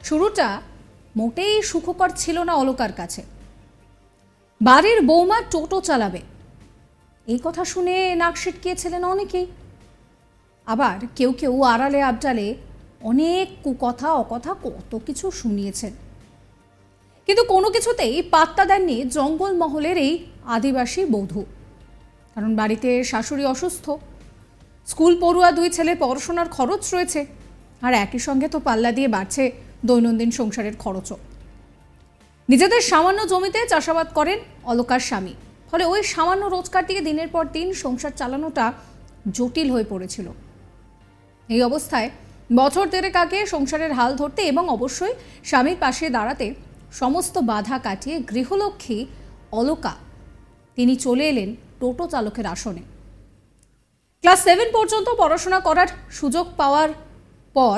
শুরুটা মোটেই সুখকর ছিল না অলকার কাছে। বাড়ির বৌমা টোটো চালাবে এই কথা শুনে নাক সিটকিয়েছিলেন অনেকেই। আবার কেউ কেউ আড়ালে আবডালে অনেক কুকথা অকথা কত কিছু শুনিয়েছেন, কিন্তু কোনো কিছুতেই পাত্তা দেননি জঙ্গলমহলের এই আদিবাসী বধূ। কারণ বাড়িতে শাশুড়ি অসুস্থ, স্কুল পড়ুয়া দুই ছেলের পড়াশোনার খরচ রয়েছে, আর একই সঙ্গে তো পাল্লা দিয়ে বাড়ছে দৈনন্দিন সংসারের খরচও। নিজেদের সামান্য জমিতে চাষাবাদ করেন অলকার স্বামী, ফলে ওই সামান্য রোজগার দিয়ে দিনের পর দিন সংসার চালানোটা জটিল হয়ে পড়েছিল। এই অবস্থায় বছর দেড়েক আগে সংসারের হাল ধরতে এবং অবশ্যই স্বামীর পাশে দাঁড়াতে সমস্ত বাধা কাটিয়ে গৃহলক্ষ্মী অলকা তিনি চলে এলেন টোটো চালকের আসনে। ক্লাস 7 পর্যন্ত পড়াশোনা করার সুযোগ পাওয়ার পর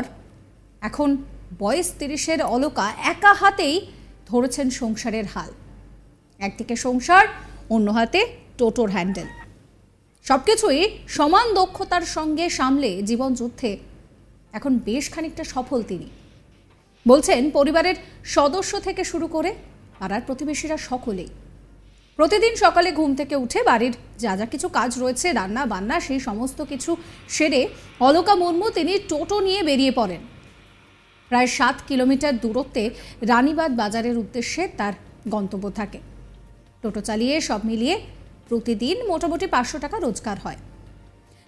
এখন বয়স 30-এর অলকা একা হাতেই ধরেছেন সংসারের হাল। একদিকে সংসার, অন্য হাতে টোটোর হ্যান্ডেল। সবকিছুই সমান দক্ষতার সঙ্গে সামলে জীবন যুদ্ধে এখন বেশ খানিকটা সফল তিনি। বলছেন পরিবারের সদস্য থেকে শুরু করে পাড়ার প্রতিবেশীরা সকলেই প্রতিদিন সকালে ঘুম থেকে উঠে বাড়ির যা যা কিছু কাজ রয়েছে, রান্না বান্না, সেই সমস্ত কিছু সেরে অলকা মুর্মু তিনি টোটো নিয়ে বেরিয়ে পড়েন। প্রায় 7 কিলোমিটার দূরত্বে রানীবাঁধ বাজারের উদ্দেশ্যে তার গন্তব্য থাকে। টোটো চালিয়ে সব মিলিয়ে প্রতিদিন মোটামুটি 500 টাকা রোজগার হয়।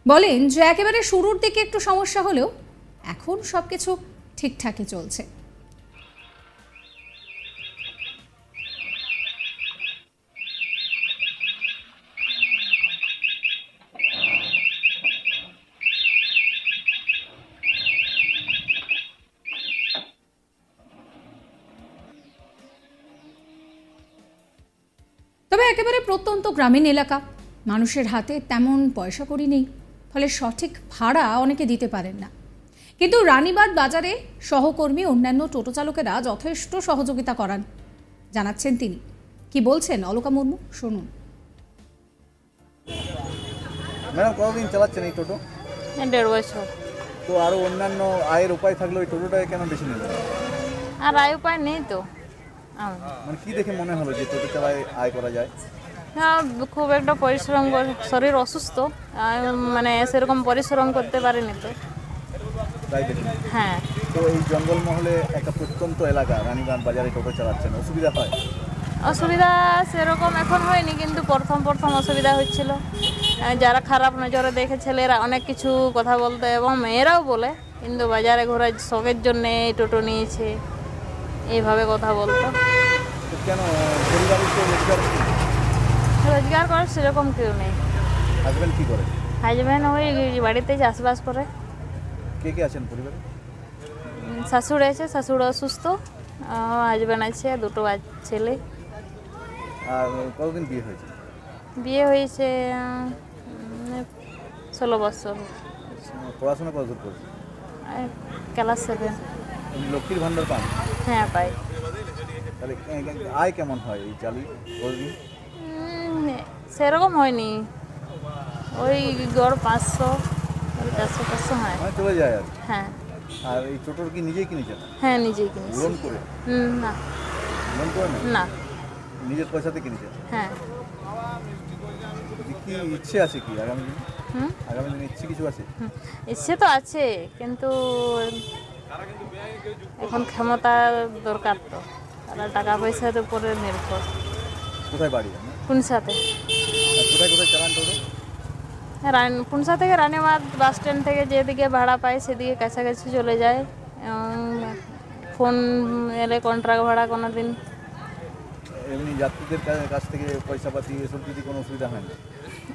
বলেন যে একেবারে শুরুর দিকে একটু সমস্যা হলেও এখন সবকিছু ঠিকঠাকই চলছে। তবে একেবারে প্রত্যন্ত গ্রামীণ এলাকা, মানুষের হাতে তেমন পয়সা কড়ি নেই, ফলে সঠিক ভাড়া অনেকে দিতে পারেন না। কিন্তু রানীবাঁধ বাজারে সহকর্মী অন্যান্য টোটো চালকেরা যথেষ্ট সহযোগিতা করান, জানাচ্ছেন তিনি। কি বলছেন অলকা মুর্মু, শুনুন। ম্যাডাম, কতদিন চালাচ্ছেন এই টোটো? 1.5 বছর। তো আরো অন্যান্য আয়ের উপায় থাকলে ওই টোটোটাকে কেন বেশি নিলেন? আর আয় উপায় নেই তো। মানে কি দেখে মনে হলো যে টোটো চালায় আয় করা যায়? হ্যাঁ, খুব একটা পরিশ্রম, শরীর অসুস্থ, মানে সেরকম পরিশ্রম করতে পারিনি তো, তাই দেখুন। হ্যাঁ। তো এই জঙ্গলমহলে একটা প্রত্যন্ত এলাকা রানীবাঁধ বাজারে টোটো চালাচ্ছেন, অসুবিধা হয়? অসুবিধা সেরকম এখন হয়নি, কিন্তু প্রথম অসুবিধা হচ্ছিল। যারা খারাপ নজরে দেখে ছেলেরা অনেক কিছু কথা বলতো এবং মেয়েরাও বলে, কিন্তু বাজারে ঘোরার শখের জন্য এই টোটো নিয়েছে এইভাবে কথা বলতো। কেন পরিবারের কেউ রোজগার করার সেরকম কেউ নেই। হাজবেন্ড কি করে? হাজবেন্ড ওই বাড়িতে চাষবাস করে। কে কে আছেন পরিবারে? শাশুড়ি আছে, শাশুড়ি অসুস্থ, হাজবেন্ড আছে, 2 ছেলে। আর কতদিন বিয়ে হয়েছে? বিয়ে হয়েছে 16 বছর। পড়াশোনা কতদূর করেছে? ক্লাস 7। লক্ষ্মীর ভান্ডার পান? হ্যাঁ, পাই। তাহলে আয় কেমন হয় এই চালি? সেরকম হয়নি, ওই গড় 500 400 হয়। মানে চলে যায় আর? হ্যাঁ। আর এই টোটোর কি নিজেই কিনেছেন? হ্যাঁ, নিজেই কিনেছি। লোন করে? না। লোন করে না, নিজের পয়সাতে কিনেছেন? হ্যাঁ। কি ইচ্ছে আছে কি আগামী দিনে? আগামী দিনে ইচ্ছে কিছু আছে? ইচ্ছে তো আছে, কিন্তু এখন ক্ষমতা দরকার, তো তারা টাকা পয়সার উপরে নির্ভর। কোথায় বাড়ি? পুনসাতে। কোথায় কোথায় চালান টোটো? পুনসা থেকে রানীবাঁধ বাস স্ট্যান্ড থেকে যেদিকে ভাড়া পায় সেদিকে কাছাকাছি চলে যায়। ফোন এলে কন্ট্রাক্ট ভাড়া কোনো দিন। এমনি যাত্রীদের কাছ থেকে পয়সা পাতি এসব যদি কোনো অসুবিধা হয় না?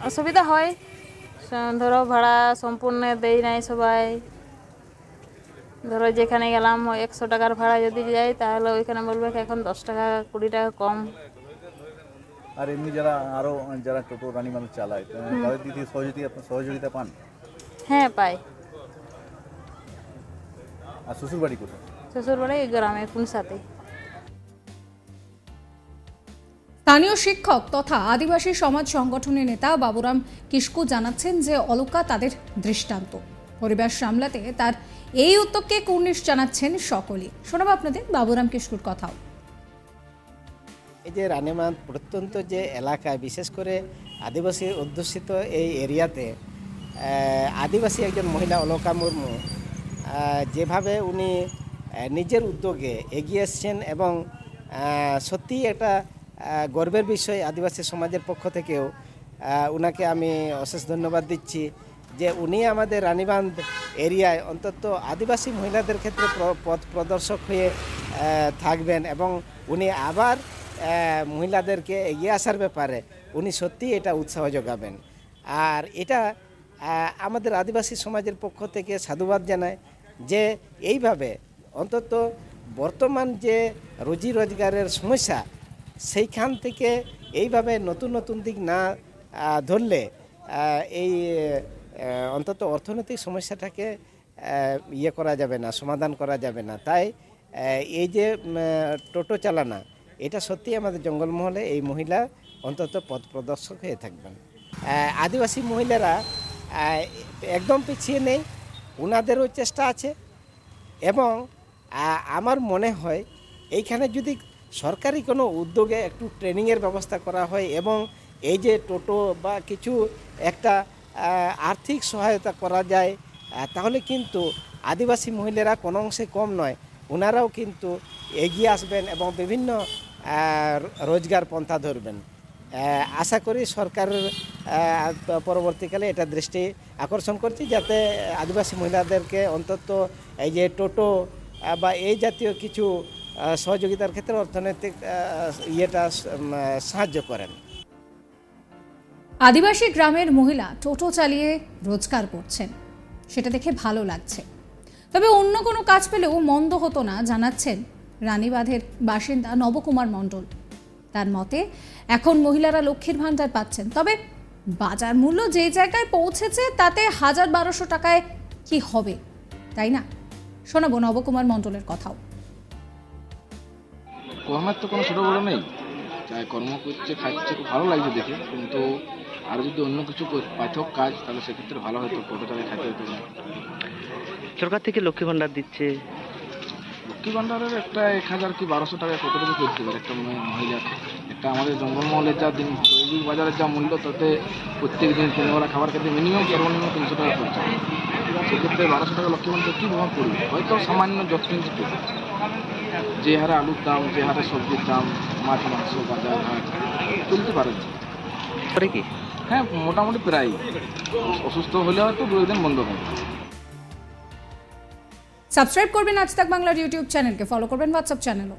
অসুবিধা হয়, ধরো ভাড়া সম্পূর্ণ দেই নাই সবাই। ধরো যেখানে গেলাম 100 টাকার ভাড়া যদি যাই, তাহলে ওইখানে বলবে এখন 10 টাকা 20 টাকা কম। আর এমনি যারা টোটো রানীবাঁধ চালায় তাদের দিক থেকে সহযোগিতা পান? হ্যাঁ, পাই। আর শ্বশুরবাড়ি কোথায়? শ্বশুরবাড়ি এই গ্রামে পুনসাতে। স্থানীয় শিক্ষক তথা আদিবাসী সমাজ সংগঠনের নেতা বাবুরাম কিস্কু জানাচ্ছেন যে অলকা তাদের দৃষ্টান্ত। পরিবার সামলাতে তার এই উদ্যোগকে কুর্নিশ জানাচ্ছেন সকলেই। শোনাবো আপনাদের বাবুরাম কিশকুর কথাও। এই যে রানীবাঁধ প্রত্যন্ত যে এলাকায়, বিশেষ করে আদিবাসী অধ্যুষিত এই এরিয়াতে আদিবাসী একজন মহিলা অলকা মুর্মু যেভাবে উনি নিজের উদ্যোগে এগিয়ে এসছেন এবং সত্যিই একটা গর্বের বিষয় আদিবাসী সমাজের পক্ষ থেকেও উনাকে আমি অশেষ ধন্যবাদ দিচ্ছি যে উনি আমাদের রানীবাঁধ এরিয়ায় অন্তত আদিবাসী মহিলাদের ক্ষেত্রে পথ প্রদর্শক হয়ে থাকবেন এবং উনি আবার মহিলাদেরকে এগিয়ে আসার ব্যাপারে উনি সত্যিই এটা উৎসাহ যোগাবেন। আর এটা আমাদের আদিবাসী সমাজের পক্ষ থেকে সাধুবাদ জানায় যে এইভাবে অন্তত বর্তমান যে রুজি রোজগারের সমস্যা সেইখান থেকে এইভাবে নতুন নতুন দিক না ধরলে এই অন্তত অর্থনৈতিক সমস্যাটাকে ইয়ে করা যাবে না, সমাধান করা যাবে না। তাই এই যে টোটো চালানা, এটা সত্যি আমাদের জঙ্গলমহলে এই মহিলা অন্তত পথ প্রদর্শক হয়ে থাকবেন। আদিবাসী মহিলারা একদম পিছিয়ে নেই, ওনাদেরও চেষ্টা আছে এবং আমার মনে হয় এইখানে যদি সরকারি কোনো উদ্যোগে একটু ট্রেনিংয়ের ব্যবস্থা করা হয় এবং এই যে টোটো বা কিছু একটা আর্থিক সহায়তা করা যায়, তাহলে কিন্তু আদিবাসী মহিলারা কোনো অংশে কম নয়, ওনারাও কিন্তু এগিয়ে আসবেন এবং বিভিন্ন রোজগার পন্থা ধরবেন। আশা করি সরকারের পরবর্তীকালে এটা দৃষ্টি আকর্ষণ করছি যাতে আদিবাসী মহিলাদেরকে অন্তত এই যে টোটো বা এই জাতীয় কিছু সহযোগিতার ক্ষেত্রে অর্থনৈতিক ইয়েটা সাহায্য করেন। আদিবাসী গ্রামের মহিলা টোটো চালিয়ে রোজগার করছেন, সেটা দেখে ভালো লাগছে। তবে অন্য কোনো কাজ পেলেও মন্দ হতো না জানাচ্ছেন রানীবাঁধের বাসিন্দা নবকুমার মণ্ডল। তার মতে এখন মহিলারা লক্ষ্মীর ভাণ্ডার পাচ্ছেন, তবে বাজার মূল্য যে জায়গায় পৌঁছেছে তাতে ১,২০০ টাকায় কি হবে, তাই না? শোনাবো নবকুমার মণ্ডলের কথাও। কর্মের তো কোনো ছোটো বড়ো নেই, যাই কর্ম করছে খাচ্ছে খুব ভালো লাগছে দেখে, কিন্তু আর যদি অন্য কিছু পাঠক কাজ তাহলে সেক্ষেত্রে ভালো হতো, টোটো চালিয়ে খাইতে হতো না। সরকার থেকে লক্ষ্মী ভাণ্ডার দিচ্ছে, লক্ষ্মী ভাণ্ডারের একটা ১,০০০ কি ১,২০০ টাকা কতটুকু করতে পারে একটা মহিলা? একটা আমাদের জঙ্গলমহলের যা দিন দৈনিক বাজারের যা মূল্য, তাতে প্রত্যেক দিন তিনবেলা খাবার খেতে মিনিমাম সর্বনিম্ন ৩০০ টাকা খরচা। সেক্ষেত্রে ১,২০০ টাকা লক্ষ্মী ভাণ্ডার কী প্রভাব পড়বে? হয়তো সামান্য যৎকিঞ্চিত পেবে। যে হারে আলুর দাম, যে হারে সবজির দাম, মাছ মাংস বাজার ঘাট চলতে পারে না। কি হ্যাঁ, মোটামুটি প্রায় অসুস্থ হলে হয়তো ২ দিন বন্ধ হবে। সাবস্ক্রাইব করবেন আজ তাক বাংলার ইউটিউব চ্যানেলকে, ফলো করবেন হোয়াটসঅ্যাপ চ্যানেলও।